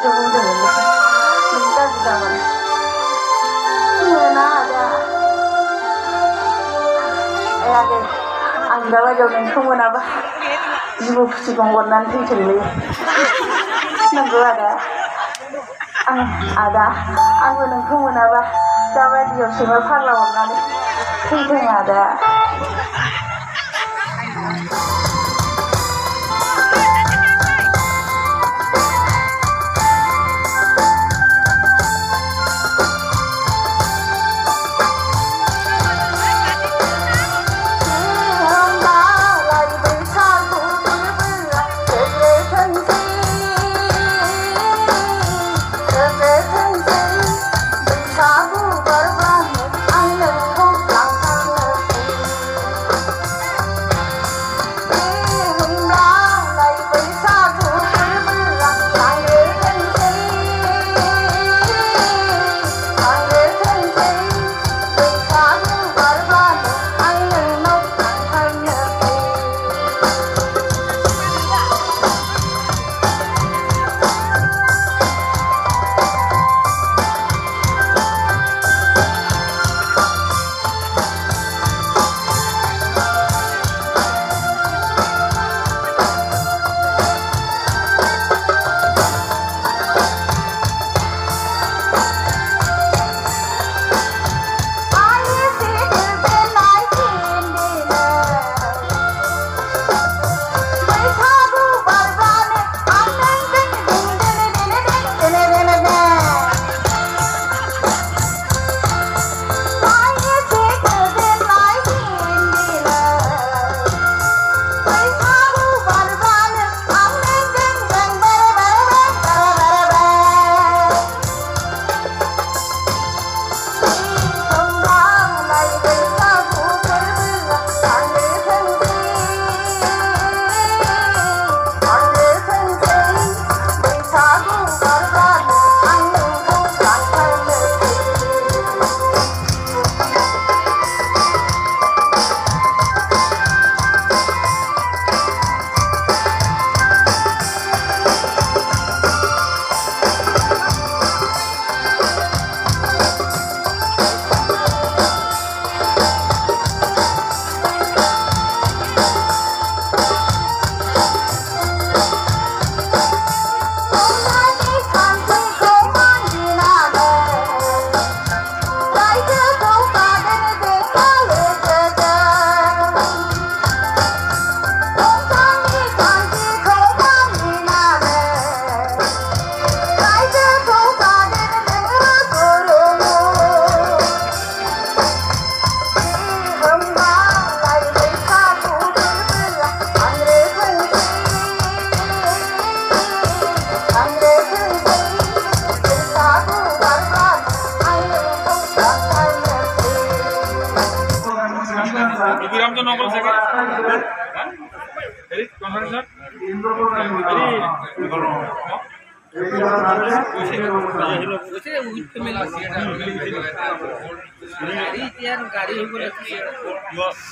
itu udah minta juga mana mana ada ada anggawa jauh nengkung apa ibu si bangor nanti ceri nengku ada aku nengkung apa coba dia semua parlau nanti itu ada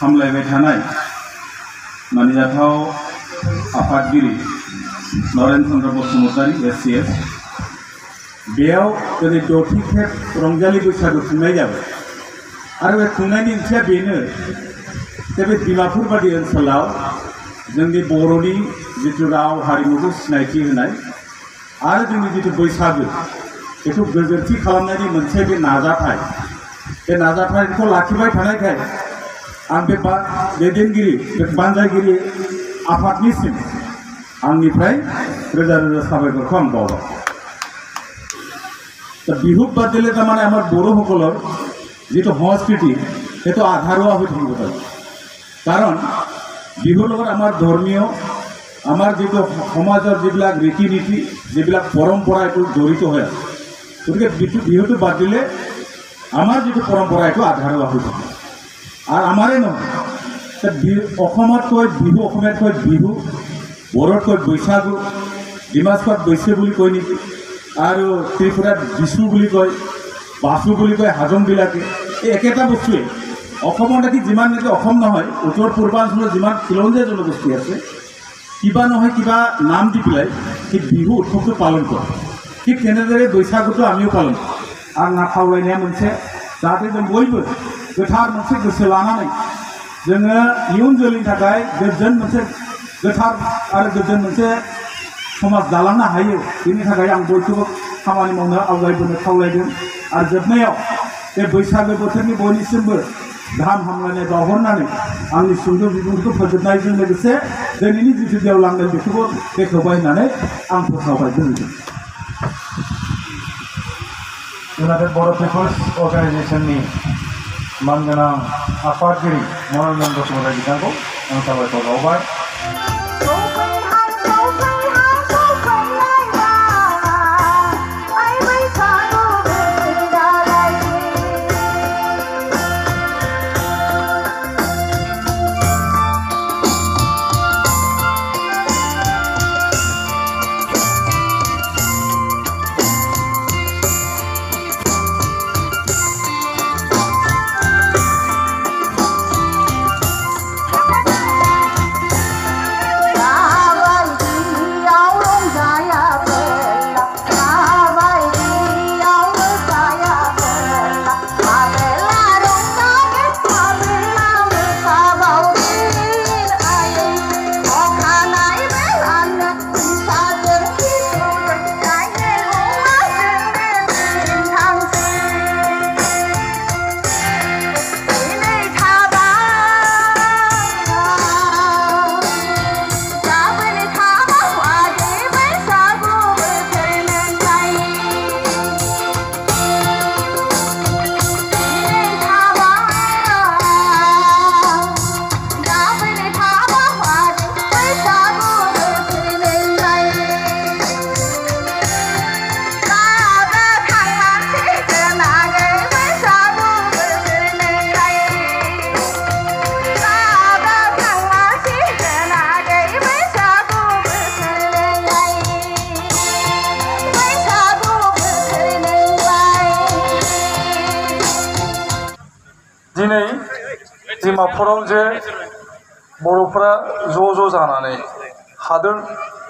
सामलायबाय थानाय मानिजाथाव आफादगिरि Naren Chandra Basumatary SCS बेयाव दिनै 6थि खेब रंजालि बैसागु खुंनाय जाबाय आरो बे खुंनायनि ओंथिया बेनो जे बे डिमापुर बादि ओनसोलाव जोंनि बर'नि जिथु राव हारिमुखौ सिनायथि होनाय आरो जोंनि जिथु बैसागु बेखौ गोजोनथि खालामनायनि मोनसे बे नाजाथाय बे नाजाथायखौ लाखिबाय थानायखाय आं बे दैदेनगिरि बे बानजायगिरि आफादनिसिम आंनिफ्राय रोजा रोजा साबायखरखौ आं बावबाय दा बिहु बादिले तारमाने आमार बर'সকলৰ जितु संस्कृति সেইটো আধাৰুৱা হৈ থাকিব পাৰে কাৰণ বিহুৰ লগত আমাৰ ধৰ্মীয় আমাৰ যিটো সমাজৰ যিবিলাক ৰীতি নীতি যিবিলাক পৰম্পৰা এইটো জড়িত হৈ আছে গতিকে বিহুটো বাদ দিলে আমাৰ যিটো পৰম্পৰা এইটো আধাৰুৱা হৈ থাকে আৰু আমাৰে নহয় অসমতকৈ বিহু অসমীয়াতকৈ বিহু বড়োতকৈ বৈশাগু ডিমাচুত বৈশে বুলি কয় নেকি আৰু ত্ৰিপুৰাত বিশু বুলি কয় বাসু বুলি কয় হাজংবিলাকে এই একেটা বস্তুৱে অসমৰ নেকি যিমান নেকি অসম নহয় উত্তৰ পূৰ্বাঞ্চলৰ যিমান খিলঞ্জীয়া জনগোষ্ঠী আছে কিবা নহয় কিবা নাম দি পেলাই সেই বিহু উৎসৱটো পালন কৰে थिग तेनेदरे बैसागुखौ आमिও पालन आंना खावलायनाया मोनसे जाहाथे जों बयबो गोथार मोनसे गोसो लानानै जोङो इयुन जोलैनि थाखाय गोजोन मोनसे गोथार आरो गोजोन मोनसे समाज दालांनो हायो बेनि थाखाय आं बयखौबो खामानि मावनो आवगायबोनो खावलायदों आरो जोबनायाव बे बैसागो बोथोरनि बयनिसिमबो गाहाम हामलायनाय बावहरनानै आंनि सुंद' बिबुंथिखौ फोजोबनायजों लोगोसे दिनैनि जिथु गेवलांदों बेखौबो बेखेवबाय होननानै आं फोसावबाय गोजोन्थों। United Borough People's Organizationनि मानगोनां आफादगिरि मनरन्जन बसुमतारी बिथांखौ आं साबायखर बावबाय। दिनै डिमापुराव जे बर'फोरा ज' जानानै हादोर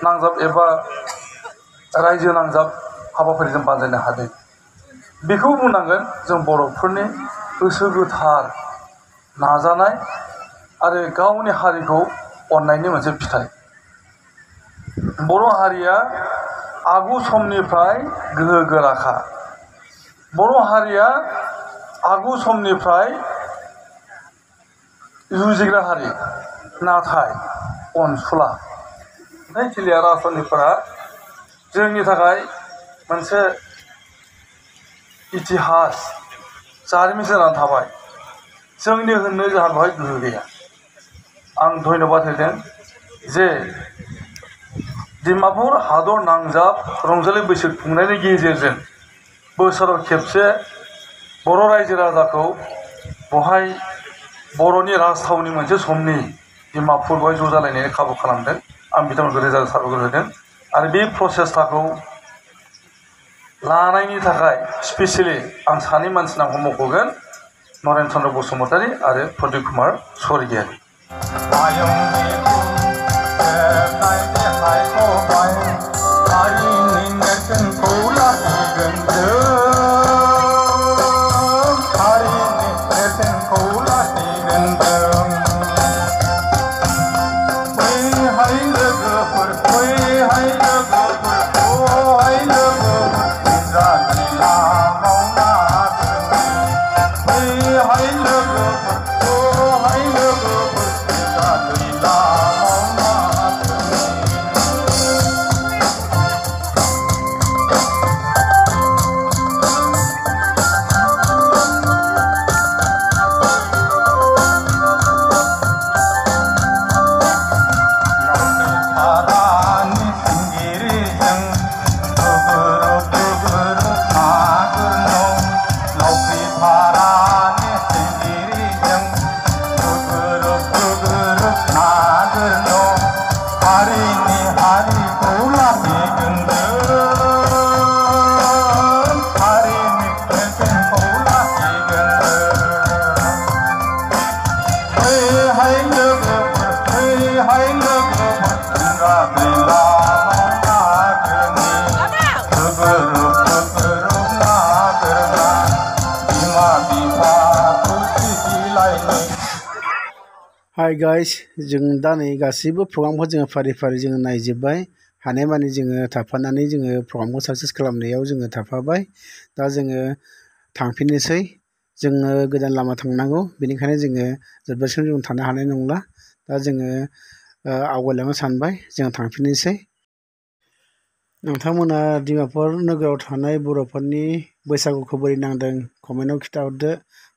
नांजाब एबा रायजो नांजाब हाबाफारिजों बानजायनो हादों बेखौ बुंनांगोन जों बर'फोरनि गोसो गोथार नाजानाय आरो गावनि हारिखौ अननायनि मोनसे फिथाइ। बर' हारिया आगु समनिफ्राय गोहो गोराखा। बर' हारिया आगु समनिफ्राय जुजिग्रा हारि नाथाय अनसुला खिलिया राजनिफोरा जोंनि थाखाय मोनसे इतिहास जारिमिन जानानै थाबाय जोंनि होननो जोंहा बेवहाय गोहो गैया। आं धन्यबाद होदों जे डिमापुर हादर नांजाब रंजालि बैसागु खुंनायनि गेजेरजों बोसोराव खेबसे बर' रायजो राजाखौ बहाय बर'नि राजथावनि मोनसे समनि डिमापुर बहाय ज' जालायनायनि खाबु खालामदों। आं बिथांमोनखौ रोजा रोजा साबायखर होदों आरो बे प्रसेसटाखौ लानायनि थाखाय स्पेसियेलि आं सानै मानसि नामखौ मख'गोन नरेन चन्द्र बसुमतारी आरो प्रदीप कुमार स्वर्गियारी। हाय गाइस जों दा नै गासैबो प्रग्रामखौ जोङो फारि फारि जोङो नायजोब्बाय हानायमानि जोङो थाफानानै जोङो प्रग्रामखौ साक्सेस खालामनायाव जोङो थाफाबाय दा जोङो थांफिननोसै जोङो गोदान लामा थांनांगौ बेनिखायनो जोङो जोबजासिम जों थानो हानाय नंला दा जोङो आवगायलांनो सानबाय जों थांफिननोसै नोंथांमोना डिमापुर नोगोराव थानाय बर'फोरनि बैसागुखौ बोरै नांदों कमेन्टआव खिथाहरदो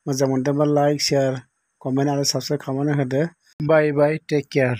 मोजां मोनदोंबा लाइक शेयार कमेन्ट आरो साबस्क्राइब खालामनानै होदो बाय बाय टेक केयार